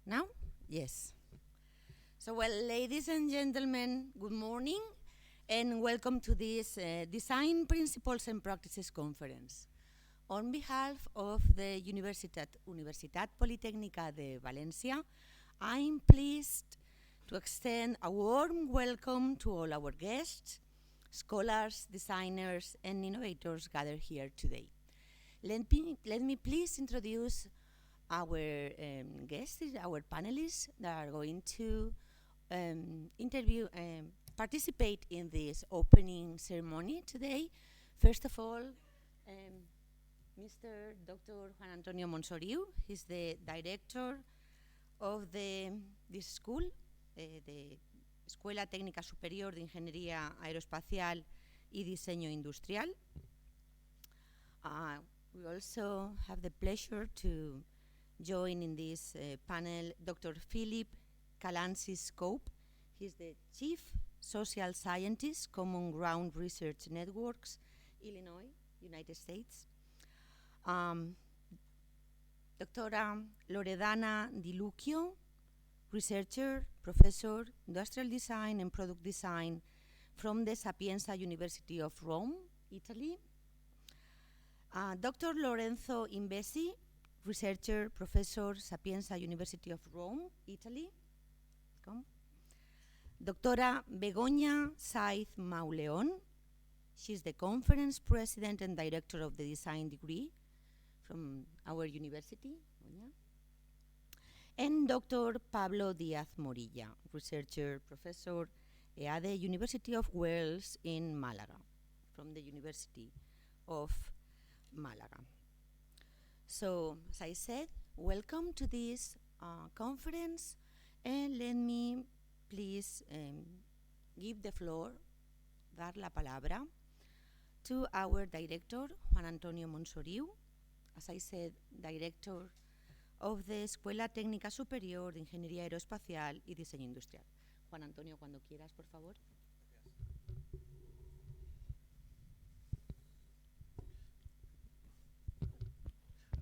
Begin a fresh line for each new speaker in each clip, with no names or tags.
Now? Yes. So, well, ladies and gentlemen, good morning and welcome to this Design Principles and Practices Conference. On behalf of the Universitat Politècnica de València, I'm pleased to extend a warm welcome to all our guests, scholars, designers, and innovators gathered here today. Let me please introduce our guests, our panelists that are going to participate in this opening ceremony today. First of all, Mr. Dr. Juan Antonio Monsoriu. He's the director of this school, the Escuela Técnica Superior de Ingeniería Aeroespacial y Diseño Industrial. We also have the pleasure to join in this panel Dr. Philip Calancy-Scope. He's the Chief Social Scientist, Common Ground Research Networks, Illinois, United States. Doctora Loredana Di Lucchio, researcher, professor, industrial design and product design from the Sapienza University of Rome, Italy. Dr. Lorenzo Imbesi, researcher, professor, Sapienza University of Rome, Italy. Welcome. Doctora Begoña Saiz Mauleón. She's the conference president and director of the design degree from our university. And Dr. Pablo Díaz Morilla, researcher, professor at the University of Wales in Málaga, from the University of Málaga. So, as I said, welcome to this conference, and let me please give the floor, dar la palabra, to our director, Juan Antonio Monsoriu, as I said, director of the Escuela Técnica Superior de Ingeniería Aeroespacial y Diseño Industrial. Juan Antonio, cuando quieras, por favor.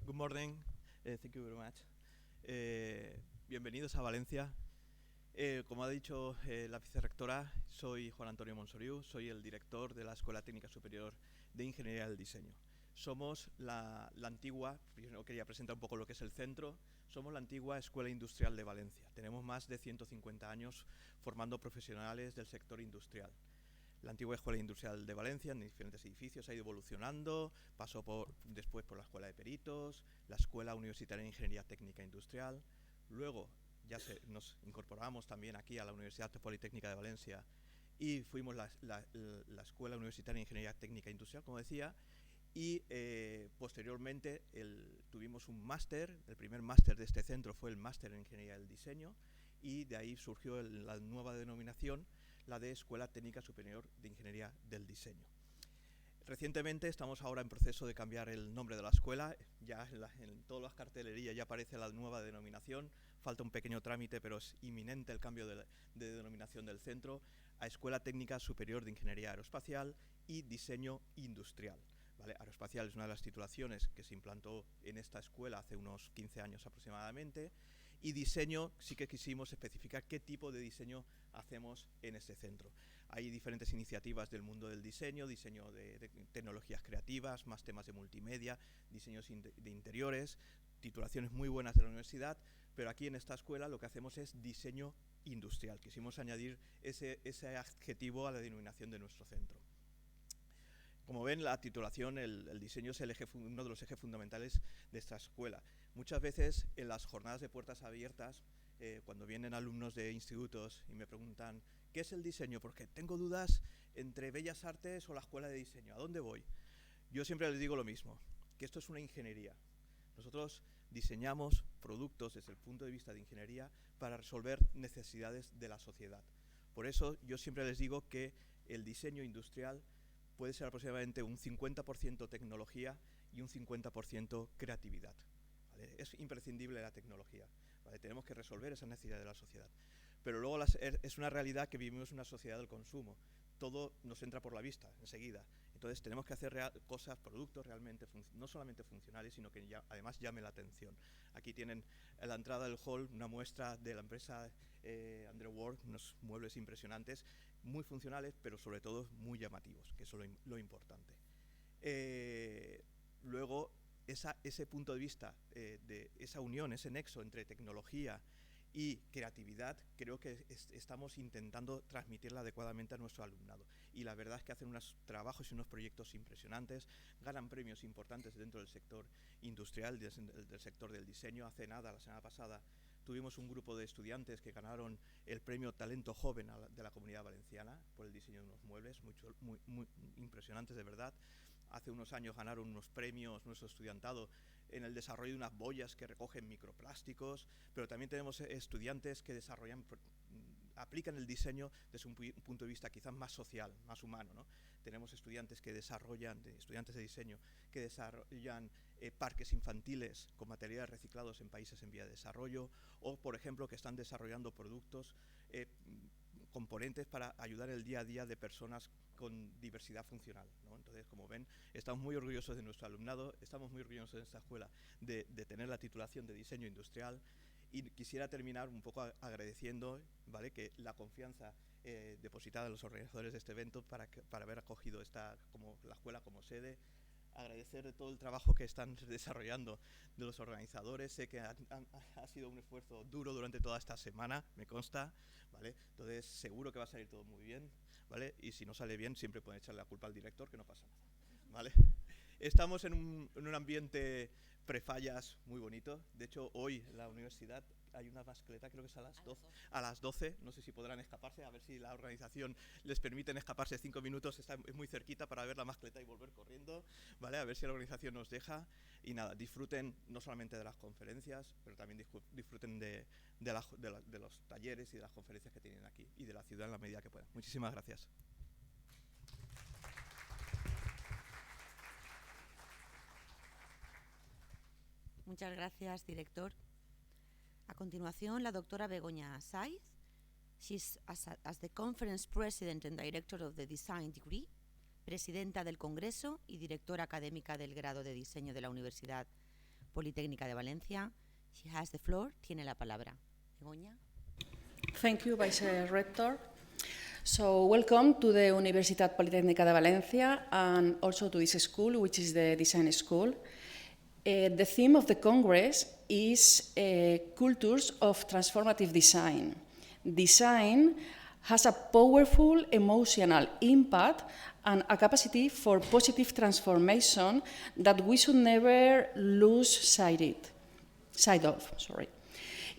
Good morning, thank you very much. Bienvenidos a Valencia. Como ha dicho la vicerrectora, soy Juan Antonio Monsoriu, soy el director de la Escuela Técnica Superior de Ingeniería del Diseño. Somos la antigua, yo quería presentar un poco lo que es el centro, somos la antigua Escuela Industrial de Valencia. Tenemos más de 150 años formando profesionales del sector industrial. La antigua Escuela Industrial de Valencia, en diferentes edificios, ha ido evolucionando, pasó después por la Escuela de Peritos, la Escuela Universitaria de Ingeniería Técnica Industrial, luego ya nos incorporamos también aquí a la Universitat Politècnica de Valencia y fuimos la Escuela Universitaria de Ingeniería Técnica Industrial, como decía, y posteriormente tuvimos un máster. El primer máster de este centro fue el máster en Ingeniería del Diseño, y de ahí surgió la nueva denominación, la de Escuela Técnica Superior de Ingeniería del Diseño. Recientemente estamos ahora en proceso de cambiar el nombre de la escuela, ya en todas las cartelerías ya aparece la nueva denominación, falta un pequeño trámite, pero es inminente el cambio de denominación del centro a Escuela Técnica Superior de Ingeniería Aeroespacial y Diseño Industrial. ¿Vale? Aeroespacial es una de las titulaciones que se implantó en esta escuela hace unos 15 años aproximadamente, y diseño sí que quisimos especificar qué tipo de diseño hacemos en este centro. Hay diferentes iniciativas del mundo del diseño, diseño de tecnologías creativas, más temas de multimedia, diseños de interiores, titulaciones muy buenas de la universidad, pero aquí en esta escuela lo que hacemos es diseño industrial. Quisimos añadir ese adjetivo a la denominación de nuestro centro. Como ven, la titulación, el diseño es uno de los ejes fundamentales de esta escuela. Muchas veces en las jornadas de puertas abiertas, cuando vienen alumnos de institutos y me preguntan ¿qué es el diseño? Porque tengo dudas entre Bellas Artes o la Escuela de Diseño, ¿a dónde voy? Yo siempre les digo lo mismo, que esto es una ingeniería. Nosotros diseñamos productos desde el punto de vista de ingeniería para resolver necesidades de la sociedad. Por eso yo siempre les digo que el diseño industrial puede ser aproximadamente un 50% tecnología y un 50% creatividad. ¿Vale? Es imprescindible la tecnología, ¿vale? Tenemos que resolver esas necesidades de la sociedad. Pero luego es una realidad que vivimos en una sociedad del consumo. Todo nos entra por la vista enseguida. Entonces tenemos que hacer cosas, productos realmente, no solamente funcionales, sino que además llamen la atención. Aquí tienen en la entrada del hall una muestra de la empresa Underworld, unos muebles impresionantes, muy funcionales, pero sobre todo muy llamativos, que eso es lo importante. Luego, ese punto de vista de esa unión, ese nexo entre tecnología y creatividad, creo que estamos intentando transmitirla adecuadamente a nuestro alumnado. Y la verdad es que hacen unos trabajos y unos proyectos impresionantes, ganan premios importantes dentro del sector industrial, del sector del diseño. Hace nada, la semana pasada, tuvimos un grupo de estudiantes que ganaron el premio Talento Joven de la Comunidad Valenciana por el diseño de unos muebles, muy impresionantes de verdad. Hace unos años ganaron unos premios nuestro estudiantado en el desarrollo de unas boyas que recogen microplásticos, pero también tenemos estudiantes que aplican el diseño desde un punto de vista quizás más social, más humano, ¿no? Tenemos estudiantes de diseño, que desarrollan parques infantiles con materiales reciclados en países en vía de desarrollo, o por ejemplo que están desarrollando productos, componentes para ayudar el día a día de personas con diversidad funcional, ¿no? Entonces, como ven, estamos muy orgullosos de nuestro alumnado, estamos muy orgullosos de esta escuela de tener la titulación de diseño industrial, y quisiera terminar un poco agradeciendo, ¿vale?, que la confianza depositada en los organizadores de este evento para haber acogido la escuela como sede. Agradecer de todo el trabajo que están desarrollando de los organizadores. Sé que ha sido un esfuerzo duro durante toda esta semana, me consta, ¿vale? Entonces seguro que va a salir todo muy bien, ¿vale? Y si no sale bien, siempre pueden echarle la culpa al director, que no pasa nada, ¿vale? Estamos en un ambiente prefallas muy bonito. De hecho, hoy en la universidad hay una mascleta, creo que es a las 12. A las 12, no sé si podrán escaparse, a ver si la organización les permiten escaparse 5 minutos, es muy cerquita para ver la mascleta y volver corriendo, ¿vale? A ver si la organización nos deja. Y nada, disfruten no solamente de las conferencias, pero también disfruten de los talleres y de las conferencias que tienen aquí, y de la ciudad en la medida que puedan. Muchísimas gracias.
Muchas gracias, director. A continuación, la doctora Begoña Saiz. She's as the conference president and director of the design degree, presidenta del Congreso y directora académica del grado de diseño de la Universidad Politècnica de Valencia. She has the floor. Tiene la palabra. Begoña.
Thank you, Vice Rector. So, welcome to the Universitat Politècnica de Valencia and also to this school, which is the design school. The theme of the Congress is Cultures of Transformative Design. Design has a powerful emotional impact and a capacity for positive transformation that we should never lose sight of.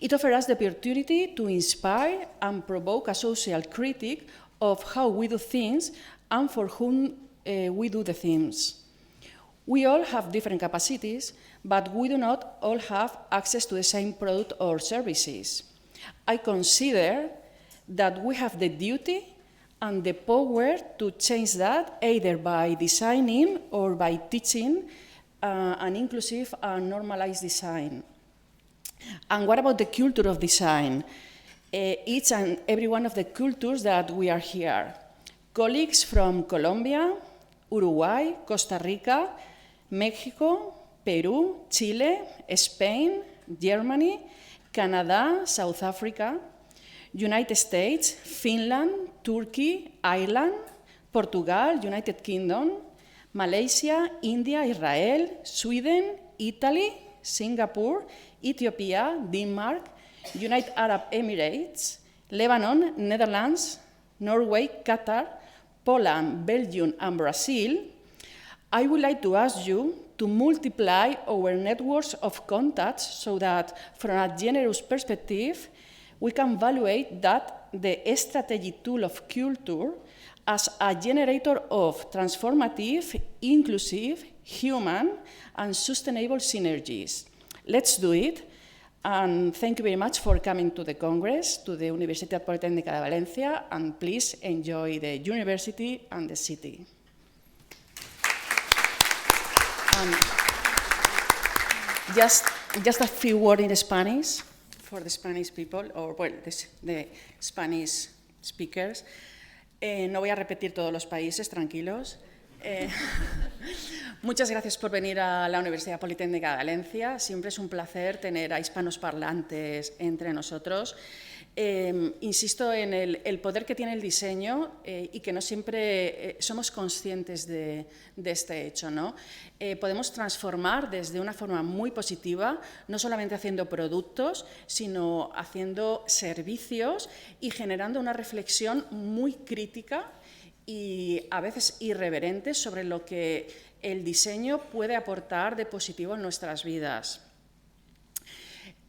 It offers us the opportunity to inspire and provoke a social critique of how we do things and for whom we do the things. We all have different capacities, but we do not all have access to the same product or services. I consider that we have the duty and the power to change that, either by designing or by teaching an inclusive and normalized design. And what about the culture of design? Each and every one of the cultures that we are here. Colleagues from Colombia, Uruguay, Costa Rica, Mexico, Peru, Chile, Spain, Germany, Canada, South Africa, United States, Finland, Turkey, Ireland, Portugal, United Kingdom, Malaysia, India, Israel, Sweden, Italy, Singapore, Ethiopia, Denmark, United Arab Emirates, Lebanon, Netherlands, Norway, Qatar, Poland, Belgium, and Brazil. I would like to ask you to multiply our networks of contacts so that, from a generous perspective, we can evaluate that the strategic tool of culture as a generator of transformative, inclusive, human, and sustainable synergies. Let's do it. And thank you very much for coming to the Congress, to the Universitat Politècnica de Valencia, and please enjoy the university and the city. Just a few words in Spanish for the Spanish people, or well, the Spanish speakers. No voy a repetir todos los países, tranquilos. Muchas gracias por venir a la Universidad Politécnica de Valencia. Siempre es un placer tener a hispanos parlantes entre nosotros. Insisto en el poder que tiene el diseño y que no siempre somos conscientes de este hecho, ¿no? Podemos transformar desde una forma muy positiva, no solamente haciendo productos, sino haciendo servicios y generando una reflexión muy crítica y a veces irreverente sobre lo que el diseño puede aportar de positivo en nuestras vidas.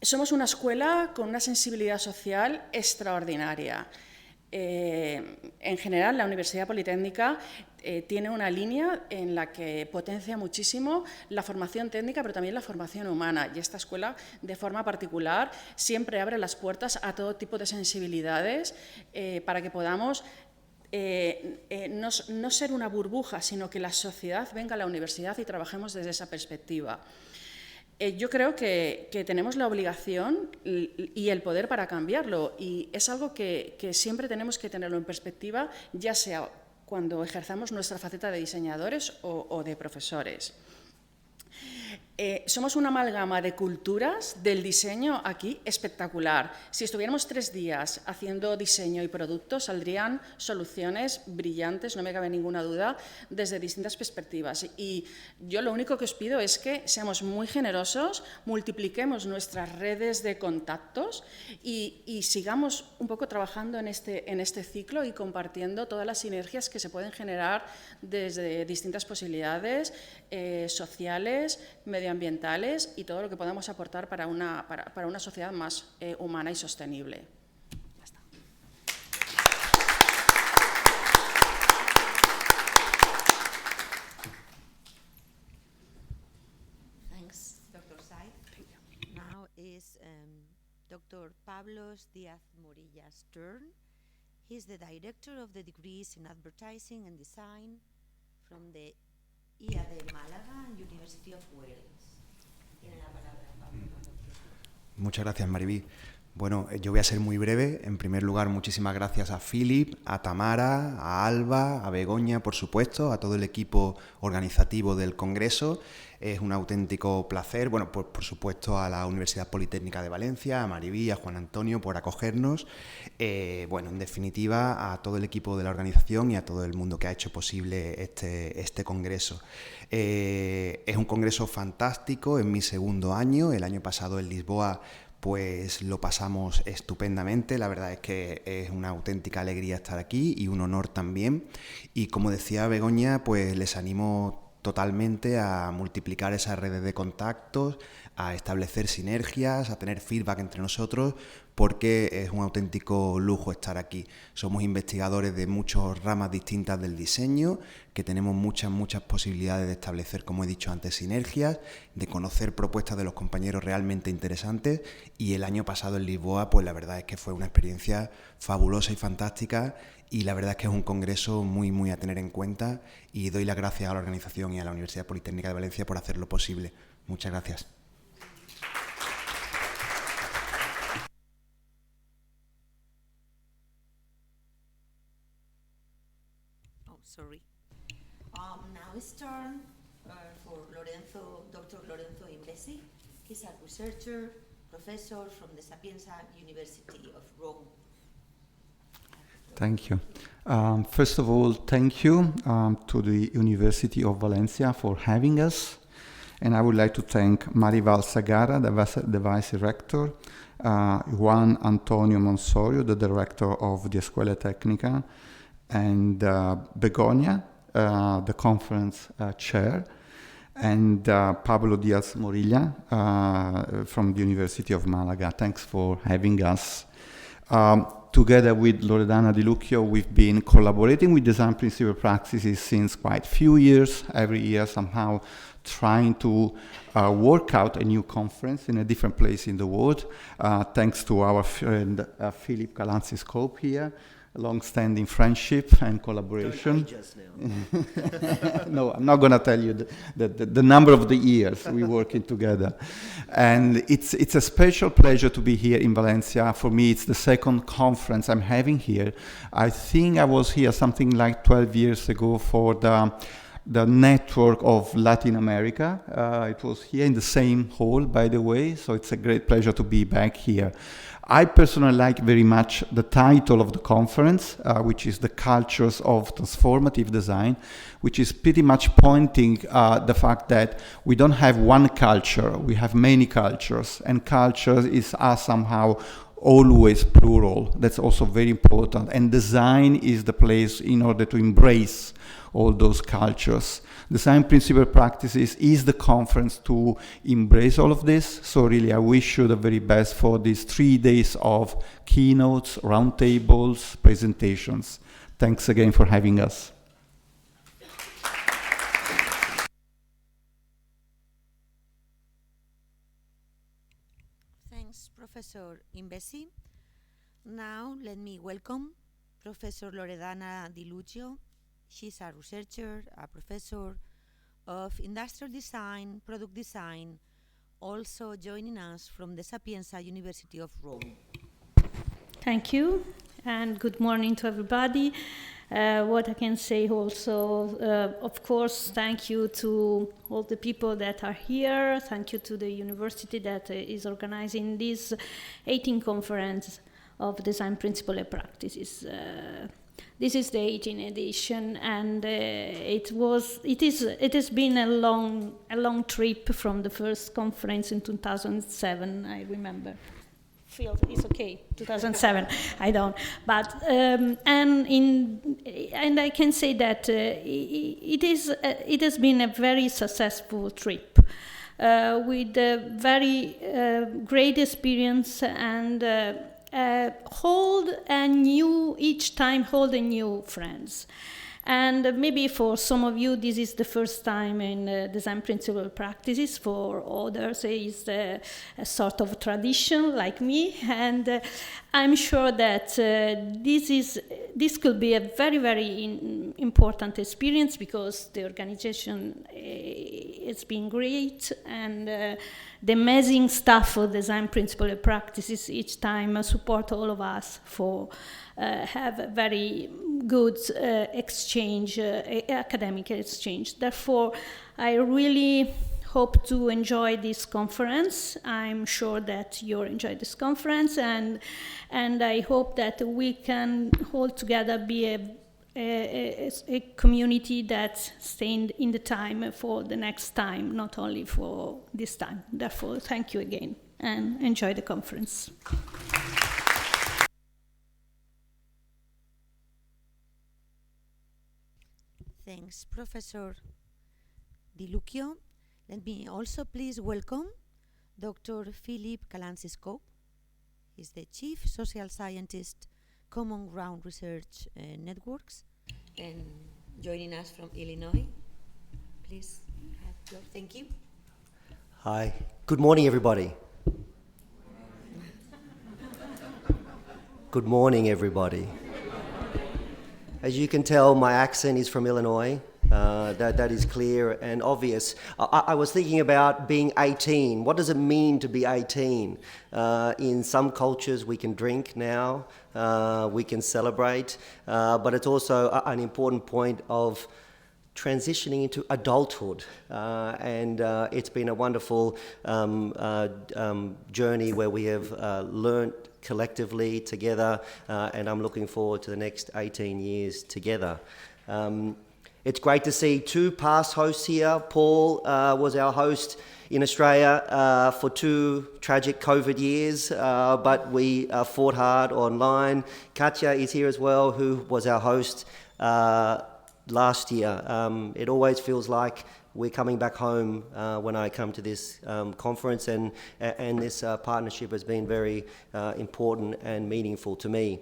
Somos una escuela con una sensibilidad social extraordinaria. En general, la Universidad Politécnica tiene una línea en la que potencia muchísimo la formación técnica, pero también la formación humana. Y esta escuela, de forma particular, siempre abre las puertas a todo tipo de sensibilidades para que podamos no ser una burbuja, sino que la sociedad venga a la universidad y trabajemos desde esa perspectiva. Yo creo que tenemos la obligación y el poder para cambiarlo, y es algo que siempre tenemos que tenerlo en perspectiva, ya sea cuando ejerzamos nuestra faceta de diseñadores o de profesores. Somos una amalgama de culturas del diseño aquí espectacular. Si estuviéramos 3 días haciendo diseño y productos, saldrían soluciones brillantes, no me cabe ninguna duda, desde distintas perspectivas. Y yo lo único que os pido es que seamos muy generosos, multipliquemos nuestras redes de contactos y sigamos un poco trabajando en este ciclo y compartiendo todas las sinergias que se pueden generar desde distintas posibilidades sociales, medioambientales y todo lo que podamos aportar para una sociedad más humana y sostenible. Ya está.
Thanks, Dr. Said. Now is Dr. Pablos Díaz Morilla's turn. He's the director of the degrees in Advertising and Design from the IAD Málaga and University of Wales. Tiene la palabra, Pablo.
Muchas gracias, Maribí. Bueno, yo voy a ser muy breve. En primer lugar, muchísimas gracias a Philip, a Tamara, a Alba, a Begoña, por supuesto, a todo el equipo organizativo del Congreso. Es un auténtico placer, bueno, por supuesto a la Universidad Politécnica de Valencia, a Maribí, a Juan Antonio por acogernos. Bueno, en definitiva, a todo el equipo de la organización y a todo el mundo que ha hecho posible este congreso. Es un congreso fantástico, en mi segundo año. El año pasado en Lisboa pues lo pasamos estupendamente. La verdad es que es una auténtica alegría estar aquí y un honor también. Y como decía Begoña, pues les animo totalmente a multiplicar esas redes de contactos, a establecer sinergias, a tener feedback entre nosotros, porque es un auténtico lujo estar aquí. Somos investigadores de muchas ramas distintas del diseño, que tenemos muchas posibilidades de establecer, como he dicho antes, sinergias, de conocer propuestas de los compañeros realmente interesantes, y el año pasado en Lisboa, pues la verdad es que fue una experiencia fabulosa y fantástica, y la verdad es que es un congreso muy a tener en cuenta, y doy las gracias a la organización y a la Universidad Politécnica de Valencia por hacerlo posible. Muchas gracias.
Sorry. Now it's turn for Dr. Lorenzo Imbesi. He's a researcher, professor from the Sapienza University of Rome.
Thank you. First of all, thank you to the University of Valencia for having us. And I would like to thank Marival Sagara, the Vice Rector, Juan Antonio Monsorio, the Director of the Escuela Técnica, and Begoña, the Conference Chair, and Pablo Díaz Morilla from the University of Malaga. Thanks for having us. Together with Loredana Di Lucchio, we've been collaborating with design principal practices since quite few years, every year somehow trying to work out a new conference in a different place in the world, thanks to our friend Philip Galanzi-Scope here, long-standing friendship and collaboration.
Don't age us now.
No, I'm not going to tell you the number of the years we're working together. And it's a special pleasure to be here in Valencia. For me, it's the second conference I'm having here. I think I was here something like 12 years ago for the the network of Latin America. It was here in the same hall, by the way, so it's a great pleasure to be back here. I personally like very much the title of the conference, which is The Cultures of Transformative Design, which is pretty much pointing the fact that we don't have one culture, we have many cultures, and cultures are somehow always plural. That's also very important. And design is the place in order to embrace all those cultures. Design Principle Practices is the conference to embrace all of this. So really, I wish you the very best for these 3 days of keynotes, roundtables, presentations. Thanks again for having us.
Thanks, Professor Imbesi. Now, let me welcome Professor Loredana Di Lucio. She's a researcher, a professor of industrial design, product design, also joining us from the Sapienza University of Rome.
Thank you, and good morning to everybody. What I can say also, of course, thank you to all the people that are here. Thank you to the university that is organizing this 18th conference of design principle and practices. This is the 18th edition, and it has been a long trip from the first conference in 2007. I remember. It's okay, 2007. I don't. But and I can say that it has been a very successful trip with a very great experience and. Hold a new friends. And maybe for some of you, this is the first time in design principle practices. For others, it's a sort of tradition, like me. And I'm sure that this could be a very, very important experience because the organization has been great, and the amazing staff of design principle practices each time support all of us for have a very good exchange, academic exchange. Therefore, I really hope to enjoy this conference. I'm sure that you'll enjoy this conference, and I hope that we can all together be a community that stays in the time for the next time, not only for this time. Therefore, thank you again, and enjoy the conference.
Thanks, Professor Di Lucio. Let me also please welcome Dr. Philip Calansis-Cope. He's the Chief Social Scientist, Common Ground Research Networks, and joining us from Illinois. Please have the floor. Thank you.
Hi. Good morning, everybody. Good morning, everybody. As you can tell, my accent is from Illinois. That is clear and obvious. I was thinking about being 18. What does it mean to be 18? In some cultures, we can drink now, we can celebrate, but it's also an important point of transitioning into adulthood. And it's been a wonderful journey where we have learnt collectively together, and I'm looking forward to the next 18 years together. It's great to see two past hosts here. Paul was our host in Australia for 2 tragic COVID years, but we fought hard online. Katja is here as well, who was our host last year. It always feels like we're coming back home when I come to this conference, and this partnership has been very important and meaningful to me.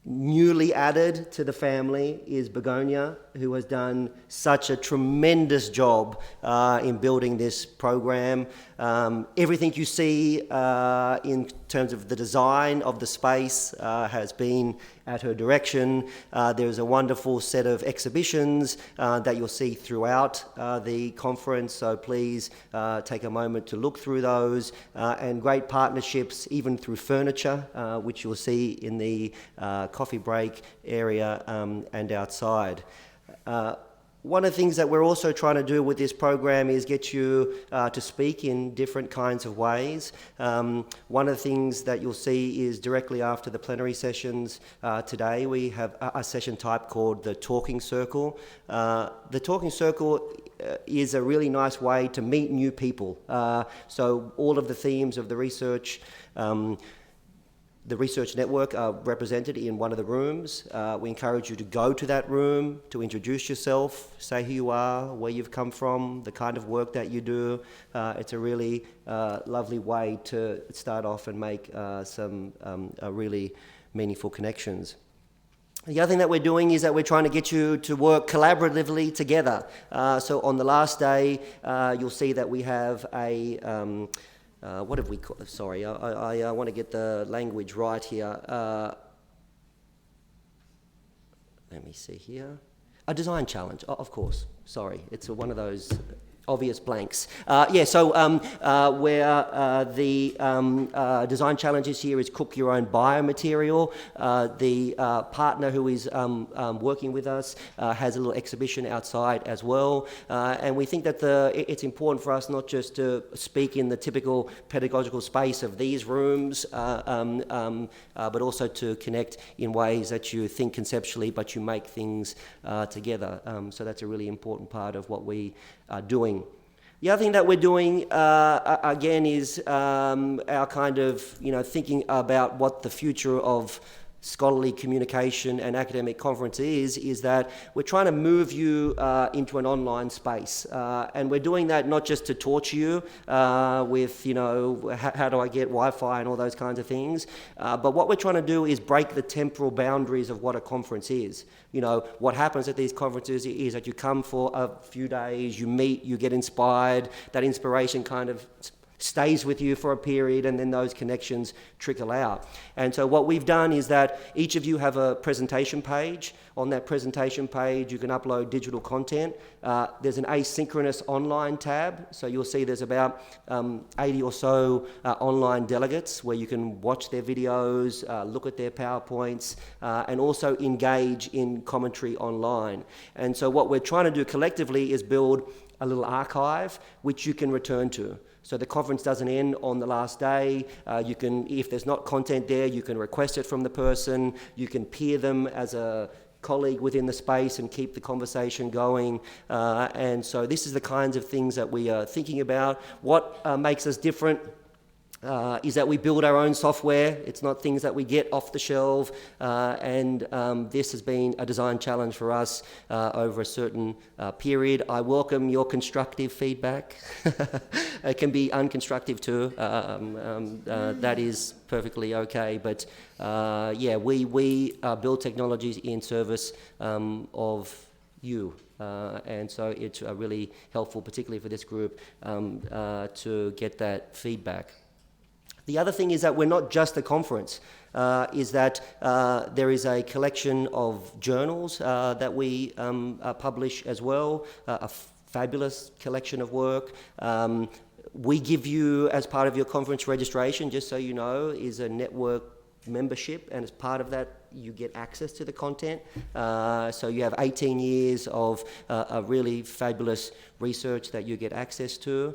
Newly added to the family is Begonia, who has done such a tremendous job in building this program. Everything you see in terms of the design of the space has been at her direction. There's a wonderful set of exhibitions that you'll see throughout the conference, so please take a moment to look through those, and great partnerships even through furniture, which you'll see in the coffee break area and outside. one of the things that we're also trying to do with this program is get you to speak in different kinds of ways. One of the things that you'll see is directly after the plenary sessions today, we have a session type called the Talking Circle. The Talking Circle is a really nice way to meet new people. So all of the themes of the research network are represented in one of the rooms. We encourage you to go to that room, to introduce yourself, say who you are, where you've come from, the kind of work that you do. It's a really lovely way to start off and make some really meaningful connections. The other thing that we're doing is that we're trying to get you to work collaboratively together. So on the last day, you'll see that we have a what have we called? Sorry, I want to get the language right here. Let me see here. A design challenge, of course. Sorry, it's one of those obvious blanks. So where the design challenges here is cook your own biomaterial. The partner who is working with us has a little exhibition outside as well. And we think that it's important for us not just to speak in the typical pedagogical space of these rooms, but also to connect in ways that you think conceptually, but you make things together. So that's a really important part of what we are doing. The other thing that we're doing, again, is our kind of, thinking about what the future of scholarly communication and academic conference is that we're trying to move you into an online space. And we're doing that not just to torture you with, how do I get Wi-Fi and all those kinds of things, but what we're trying to do is break the temporal boundaries of what a conference is. What happens at these conferences is that you come for a few days, you meet, you get inspired, that inspiration kind of stays with you for a period, and then those connections trickle out. And so what we've done is that each of you have a presentation page. On that presentation page, you can upload digital content. There's an asynchronous online tab, so you'll see there's about 80 or so online delegates where you can watch their videos, look at their PowerPoints, and also engage in commentary online. And so what we're trying to do collectively is build a little archive which you can return to. So the conference doesn't end on the last day. You can, if there's not content there, you can request it from the person. You can peer them as a colleague within the space and keep the conversation going. And so this is the kinds of things that we are thinking about. What makes us different is that we build our own software. It's not things that we get off the shelf. And this has been a design challenge for us over a certain period. I welcome your constructive feedback. It can be unconstructive too. That is perfectly okay. But we build technologies in service of you. And so it's really helpful, particularly for this group, to get that feedback. The other thing is that we're not just a conference, is that there is a collection of journals that we publish as well, a fabulous collection of work. We give you, as part of your conference registration, just so you know, is a network membership, and as part of that you get access to the content. So you have 18 years of a really fabulous research that you get access to.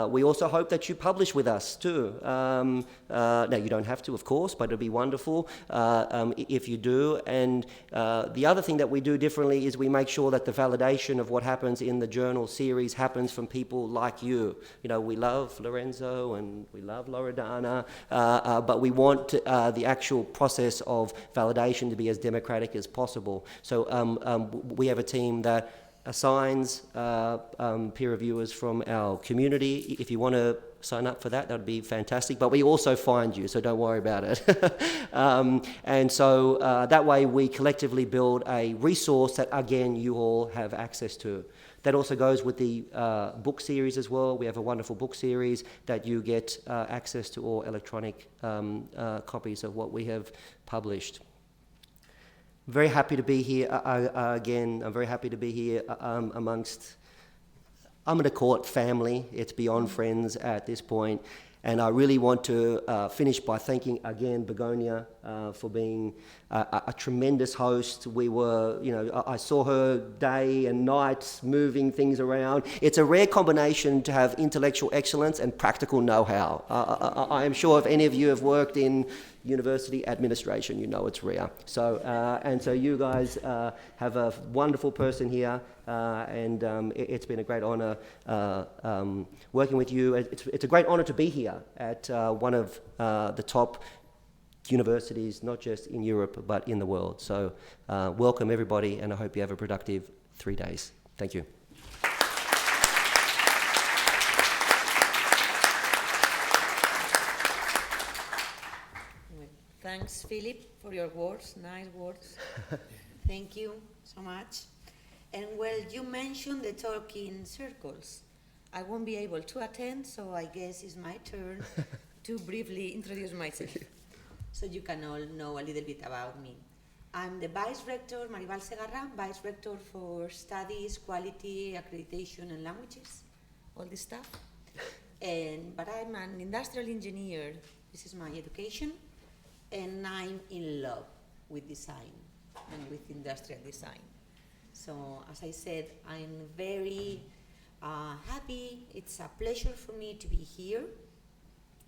We also hope that you publish with us too. Now you don't have to, of course, but it'd be wonderful if you do. And the other thing that we do differently is we make sure that the validation of what happens in the journal series happens from people like you. We love Lorenzo and we love Loredana, but we want the actual process of validation to be as democratic as possible. So we have a team that assigns peer reviewers from our community. If you want to sign up for that, that'd be fantastic. But we also find you, so don't worry about it. And so that way we collectively build a resource that, again, you all have access to. That also goes with the book series as well. We have a wonderful book series that you get access to, all electronic copies of what we have published. Very happy to be here again. I'm very happy to be here amongst, I'm going to call it family. It's beyond friends at this point. And I really want to finish by thanking again Begonia for being a tremendous host. We were, I saw her day and night moving things around. It's a rare combination to have intellectual excellence and practical know-how. I am sure if any of you have worked in university administration, you know it's rare. So, so you guys have a wonderful person here, and it's been a great honour working with you. It's a great honour to be here at one of the top universities, not just in Europe, but in the world. So welcome everybody, and I hope you have a productive 3 days. Thank you.
Thanks, Philip, for your words, nice words. Thank you so much. And well, you mentioned the talking circles. I won't be able to attend, so I guess it's my turn to briefly introduce myself, so you can all know a little bit about me. I'm the Vice Rector, Maribal Segarra, Vice Rector for Studies, Quality, Accreditation and Languages, all this stuff. But I'm an industrial engineer. This is my education. And I'm in love with design and with industrial design. So, as I said, I'm very happy. It's a pleasure for me to be here,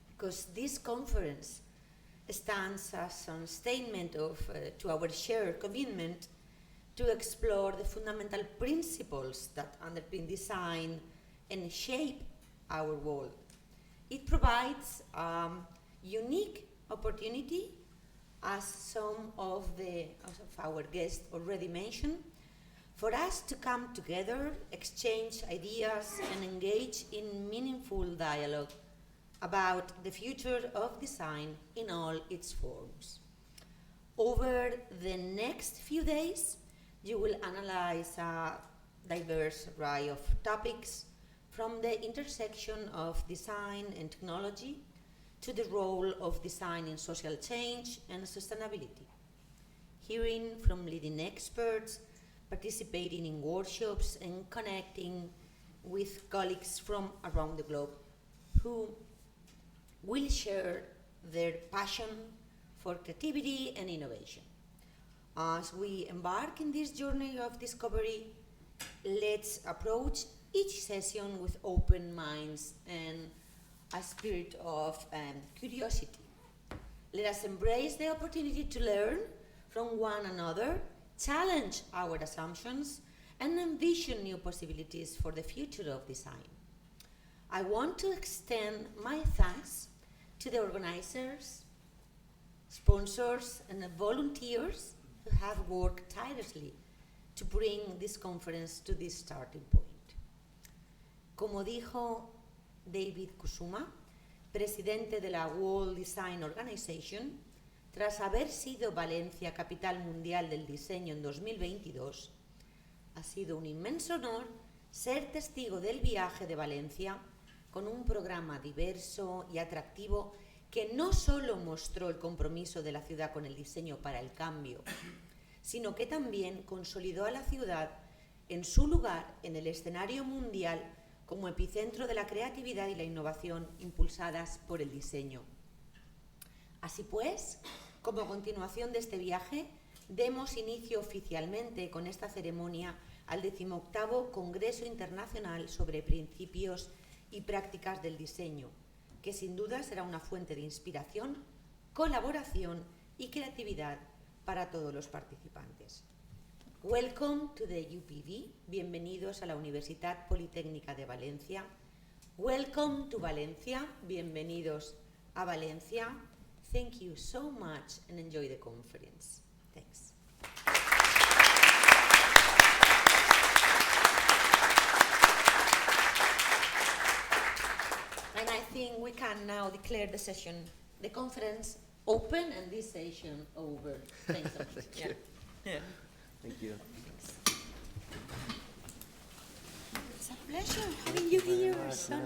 because this conference stands as a statement to our shared commitment to explore the fundamental principles that underpin design and shape our world. It provides unique opportunity, as some of our guests already mentioned, for us to come together, exchange ideas, and engage in meaningful dialogue about the future of design in all its forms. Over the next few days, you will analyze a diverse array of topics, from the intersection of design and technology to the role of design in social change and sustainability. Hearing from leading experts, participating in workshops, and connecting with colleagues from around the globe who will share their passion for creativity and innovation. As we embark in this journey of discovery, let's approach each session with open minds and a spirit of curiosity. Let us embrace the opportunity to learn from one another, challenge our assumptions, and envision new possibilities for the future of design. I want to extend my thanks to the organizers, sponsors, and the volunteers who have worked tirelessly to bring this conference to this starting point. Como dijo David Kusuma, presidente de la World Design Organization, tras haber sido Valencia capital mundial del diseño en 2022, ha sido un inmenso honor ser testigo del viaje de Valencia con un programa diverso y atractivo que no solo mostró el compromiso de la ciudad con el diseño para el cambio, sino que también consolidó a la ciudad en su lugar en el escenario mundial como epicentro de la creatividad y la innovación impulsadas por el diseño. Así pues, como continuación de este viaje, demos inicio oficialmente con esta ceremonia al 18º Congreso Internacional sobre Principios y Prácticas del Diseño, que sin duda será una fuente de inspiración, colaboración y creatividad para todos los participantes. Welcome to the UPV. Bienvenidos a la Universitat Politècnica de Valencia. Welcome to Valencia. Bienvenidos a Valencia. Thank you so much and enjoy the conference. Thanks. And I think we can now declare the conference open and this session over. Thanks so much.
Thank you.
Yeah.
Thank you.
It's a pleasure having you here. So